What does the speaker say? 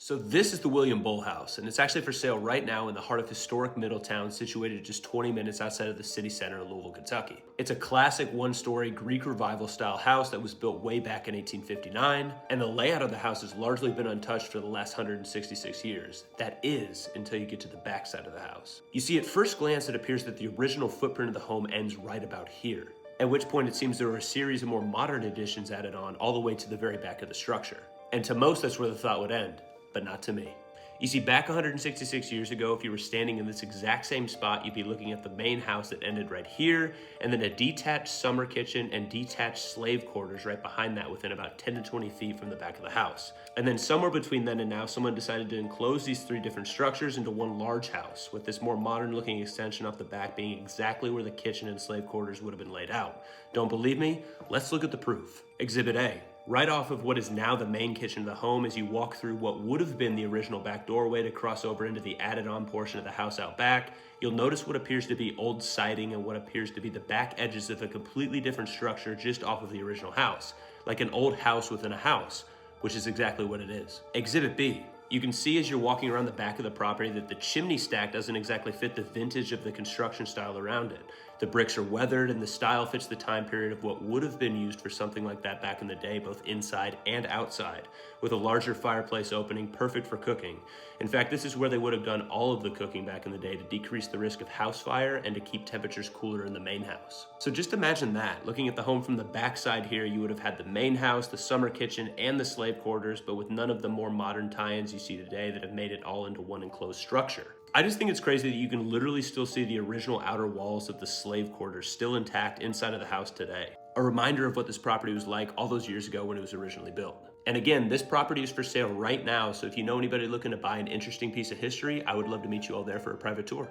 So this is the William Bull House, and it's actually for sale right now in the heart of historic Middletown, situated just 20 minutes outside of the city center of Louisville, Kentucky. It's a classic one-story Greek Revival style house that was built way back in 1859, and the layout of the house has largely been untouched for the last 166 years. That is, until you get to the back side of the house. You see, at first glance, it appears that the original footprint of the home ends right about here, at which point it seems there were a series of more modern additions added on all the way to the very back of the structure. And to most, that's where the thought would end. But not to me. You see, back 166 years ago, if you were standing in this exact same spot, you'd be looking at the main house that ended right here, and then a detached summer kitchen and detached slave quarters right behind that within about 10 to 20 feet from the back of the house. And then somewhere between then and now, someone decided to enclose these three different structures into one large house, with this more modern looking extension off the back being exactly where the kitchen and slave quarters would have been laid out. Don't believe me? Let's look at the proof. Exhibit A. Right off of what is now the main kitchen of the home, as you walk through what would have been the original back doorway to cross over into the added-on portion of the house out back, you'll notice what appears to be old siding and what appears to be the back edges of a completely different structure just off of the original house, like an old house within a house, which is exactly what it is. Exhibit B. You can see as you're walking around the back of the property that the chimney stack doesn't exactly fit the vintage of the construction style around it. The bricks are weathered and the style fits the time period of what would have been used for something like that back in the day, both inside and outside, with a larger fireplace opening, perfect for cooking. In fact, this is where they would have done all of the cooking back in the day to decrease the risk of house fire and to keep temperatures cooler in the main house. So just imagine that. Looking at the home from the back side here, you would have had the main house, the summer kitchen, and the slave quarters, but with none of the more modern tie-ins you see today that have made it all into one enclosed structure. I just think it's crazy that you can literally still see the original outer walls of the slave quarters still intact inside of the house today. A reminder of what this property was like all those years ago when it was originally built. And again, this property is for sale right now, so if you know anybody looking to buy an interesting piece of history, I would love to meet you all there for a private tour.